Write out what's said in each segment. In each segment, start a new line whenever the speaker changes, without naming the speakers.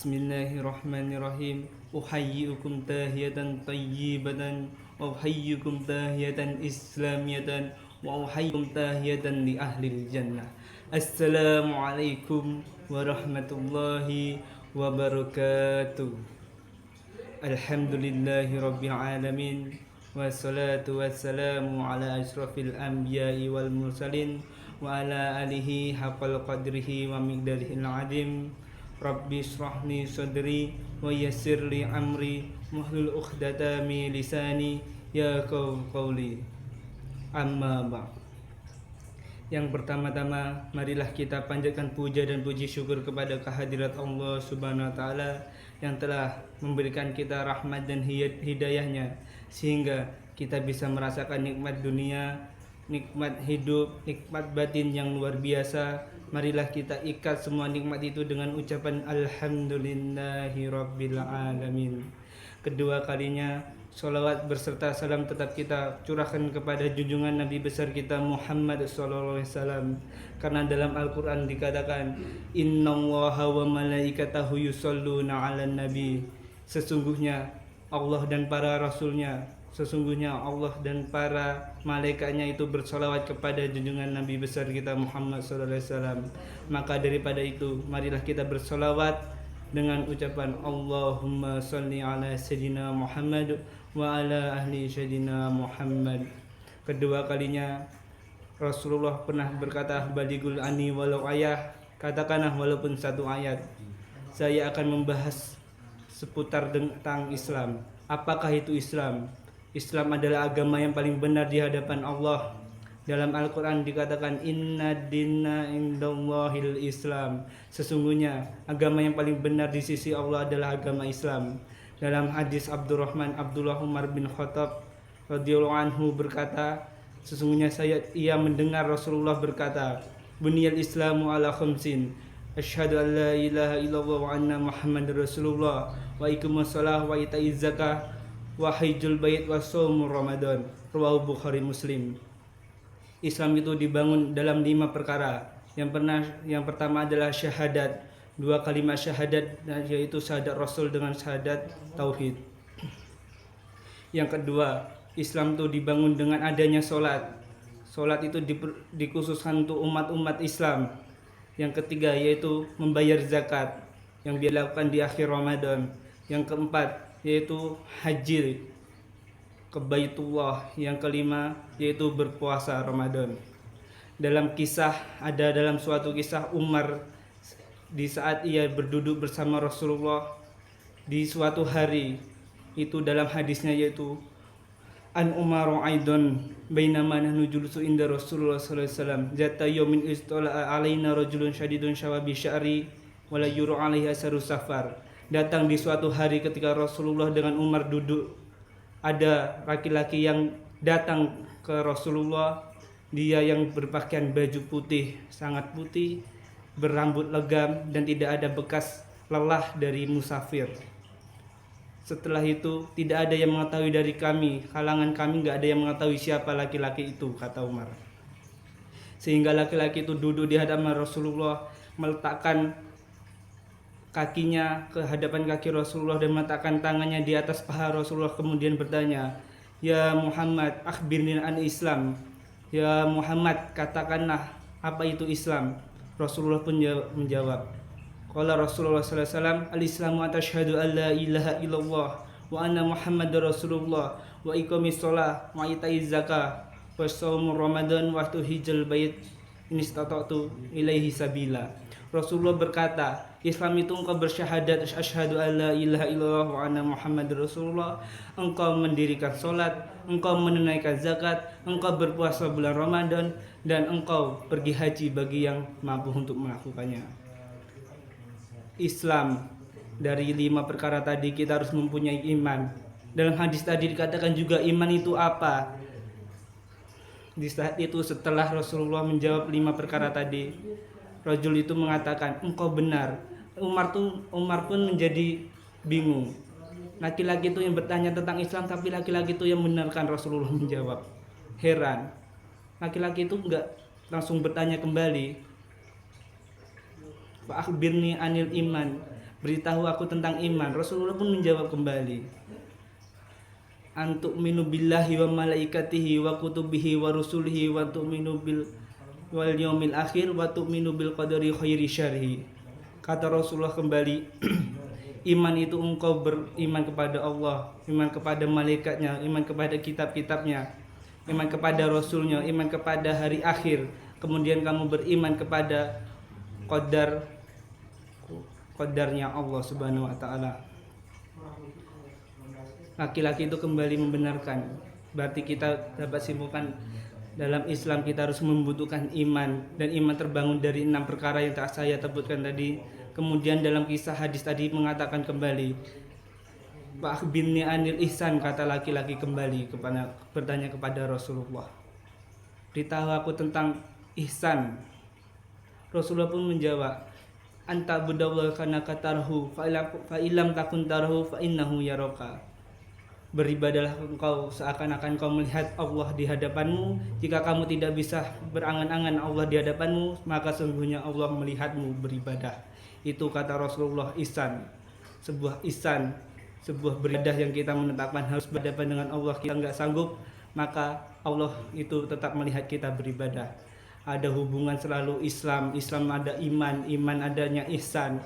Bismillahirrahmanirrahim. Uhayyi'ukum tahiyatan tayyibatan wa uhayyi'ukum tahiyatan islamiyatan wa uhayyi'ukum tahiyatan li ahlil jannah. Assalamualaikum warahmatullahi wabarakatuh. Alhamdulillahi rabbil alamin. Wassalatu wassalamu ala asyrafil anbiya'i wal mursalin wa ala alihi haqqal qadrihi wa miqdarihil azim. Rabbi shrahli sadri wa yassirli amri wahlul 'uqdatam min lisani yafqahu qawli. Amma ba'd. Yang pertama-tama, marilah kita panjatkan puja dan puji syukur kepada kehadirat Allah Subhanahu wa taala yang telah memberikan kita rahmat dan hidayahnya sehingga kita bisa merasakan nikmat dunia, nikmat hidup, nikmat batin yang luar biasa. Marilah kita ikat semua nikmat itu dengan ucapan Alhamdulillahi Rabbil Alamin. Kedua kalinya, sholawat berserta salam tetap kita curahkan kepada junjungan Nabi besar kita Muhammad SAW. Karena dalam Al-Quran dikatakan, Innallaha wa malaikatahu yusholluna 'alan nabi. Sesungguhnya Allah dan para rasulnya, sesungguhnya Allah dan para malaikatnya itu bersolawat kepada junjungan Nabi besar kita Muhammad SAW. Maka daripada itu, marilah kita bersolawat dengan ucapan Allahumma sholli ala sayyidina Muhammad wa ala ahli sayyidina Muhammad. Kedua kalinya Rasulullah pernah berkata, baligul ani walau ayah, katakanlah walaupun satu ayat. Saya akan membahas seputar tentang Islam. Apakah itu Islam? Islam adalah agama yang paling benar di hadapan Allah. Dalam Al-Quran dikatakan Inna dinna indallahil Islam. Sesungguhnya agama yang paling benar di sisi Allah adalah agama Islam. Dalam hadis Abdullah Umar bin Khattab radhiyallahu anhu berkata, sesungguhnya ia mendengar Rasulullah berkata, Buniyal Islamu ala khamsin, asyhadu an la ilaha illallah wa anna Muhammadar Rasulullah wa iqamus shalah wa ita'iz zakah wa hajjul bait wa shaumur Ramadan. Rawahu Bukhari Muslim. Islam itu dibangun dalam 5 perkara. Yang pertama adalah syahadat. 2 kalimat syahadat, yaitu syahadat Rasul dengan syahadat tauhid. Yang kedua, Islam itu dibangun dengan adanya sholat. Sholat itu dikhususkan untuk umat-umat Islam. Yang ketiga yaitu membayar zakat yang dilakukan di akhir Ramadan. Yang keempat yaitu haji ke Baitullah. Yang kelima yaitu berpuasa Ramadan. Dalam suatu kisah Umar di saat ia berduduk bersama Rasulullah di suatu hari, itu dalam hadisnya yaitu An Umar aidon bainama nahnu julusu inda Rasulullah sallallahu alaihi wasallam zata yaumin istala alaina rajulun syadidun syawabi sya'ri wala yuru alaihi asaru safar. Datang di suatu hari ketika Rasulullah dengan Umar duduk, ada laki-laki yang datang ke Rasulullah. Dia yang berpakaian baju putih, sangat putih, berambut legam dan tidak ada bekas lelah dari musafir. Setelah itu tidak ada yang mengetahui dari kami, kalangan kami nggak ada yang mengetahui siapa laki-laki itu, kata Umar. Sehingga laki-laki itu duduk di hadapan Rasulullah, meletakkan kakinya ke hadapan kaki Rasulullah dan meletakkan tangannya di atas paha Rasulullah, kemudian bertanya, Ya Muhammad, akhbirni an Islam. Ya Muhammad, katakanlah apa itu Islam. Rasulullah pun menjawab, Qala Rasulullah sallallahu alaihi wasallam, al-Islamu asyhadu an la ilaha illallah wa anna Muhammadar Rasulullah wa iqamis shalah wa ita'iz zakah wa shaumur Ramadan wa tuhijjal bait in istata'tu ilaihi sabila. Rasulullah berkata, Islam itu engkau bersyahadat asyhadu an la ilaha illallah wa anna Muhammadar Rasulullah, engkau mendirikan salat, engkau menunaikan zakat, engkau berpuasa bulan Ramadan, dan engkau pergi haji bagi yang mampu untuk melakukannya. Islam, dari 5 perkara tadi kita harus mempunyai iman. Dalam hadis tadi dikatakan juga iman itu apa? Di saat itu setelah Rasulullah menjawab 5 perkara tadi, rajul itu mengatakan, engkau benar. Umar pun menjadi bingung. Laki-laki itu yang bertanya tentang Islam, tapi laki-laki itu yang membenarkan Rasulullah menjawab. Heran. Laki-laki itu enggak langsung bertanya kembali, Fa akhbirni anil iman. beritahu aku tentang iman. Rasulullah pun menjawab kembali, antu'minu billahi wa malaikatihi wa kutubihi wa rusulihi wa tu'minu bil wal yaumil akhir wa tu'minu bil qadari khairi syarhi. Kata Rasulullah kembali, iman itu engkau beriman kepada Allah, iman kepada malaikatnya, iman kepada kitab-kitabnya, iman kepada rasulnya, iman kepada hari akhir. Kemudian kamu beriman kepada qadarnya Allah Subhanahu wa taala. Laki-laki itu kembali membenarkan. Berarti kita dapat simpulkan dalam Islam kita harus membutuhkan iman, dan iman terbangun dari 6 perkara yang tak saya sebutkan tadi. Kemudian dalam kisah hadis tadi mengatakan kembali, Pak akhbirni anil ihsan, kata laki-laki kembali bertanya kepada Rasulullah, beritahu aku tentang ihsan. Rasulullah pun menjawab, anta budawal kana katarhu fa ilam takun tarhu fa innahu yaraka. Beribadalah engkau seakan-akan kau melihat Allah di hadapanmu. Jika kamu tidak bisa berangan-angan Allah di hadapanmu, maka sungguhnya Allah melihatmu beribadah. Itu kata Rasulullah ihsan. Sebuah beribadah yang kita menetapkan harus berhadapan dengan Allah. Kita nggak sanggup, maka Allah itu tetap melihat kita beribadah. Ada hubungan selalu Islam ada iman adanya ihsan.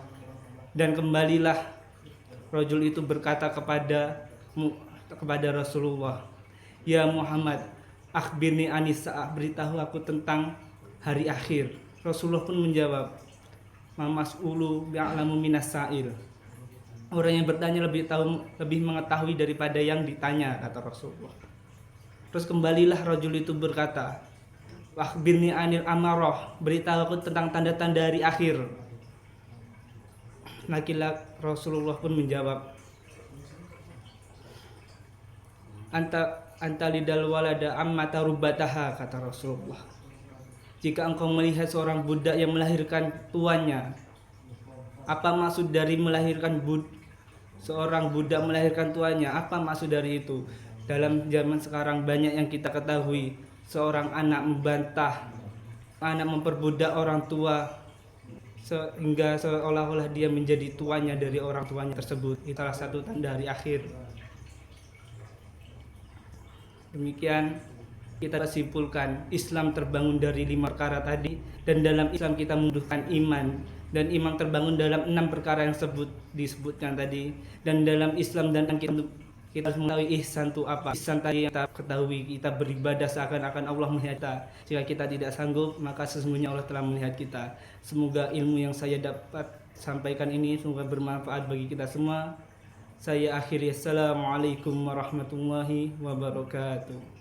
Dan kembalilah rajul itu berkata kepada Rasulullah, ya Muhammad, akhbirni anis sa'ah, beritahu aku tentang hari akhir. Rasulullah pun menjawab, mas'ulu bi'alamu minas sa'il, orang yang bertanya lebih mengetahui daripada yang ditanya, kata Rasulullah. Terus kembalilah rajul itu berkata, akhbirni anil amarah, beritahu aku tentang tanda-tanda hari akhir. Laki-laki Rasulullah pun menjawab, anta lidal walada amma tarubataha, kata Rasulullah. Jika engkau melihat seorang budak yang melahirkan tuannya, apa maksud dari seorang budak melahirkan tuannya? Apa maksud dari itu? Dalam zaman sekarang banyak yang kita ketahui, seorang anak memperbudak orang tua sehingga seolah-olah dia menjadi tuannya dari orang tuanya tersebut. Itulah satu tanda hari akhir. Demikian kita simpulkan, Islam terbangun dari 5 perkara tadi, dan dalam Islam kita membutuhkan iman, dan iman terbangun dalam 6 perkara yang disebutkan tadi. Dan dalam Islam dan kita harus mengetahui ihsan itu apa. Ihsan tadi yang kita ketahui, kita beribadah seakan-akan Allah melihat kita. Jika kita tidak sanggup, maka sesungguhnya Allah telah melihat kita. Semoga ilmu yang saya dapat sampaikan ini semoga bermanfaat bagi kita semua. Saya akhiri, assalamualaikum warahmatullahi wabarakatuh.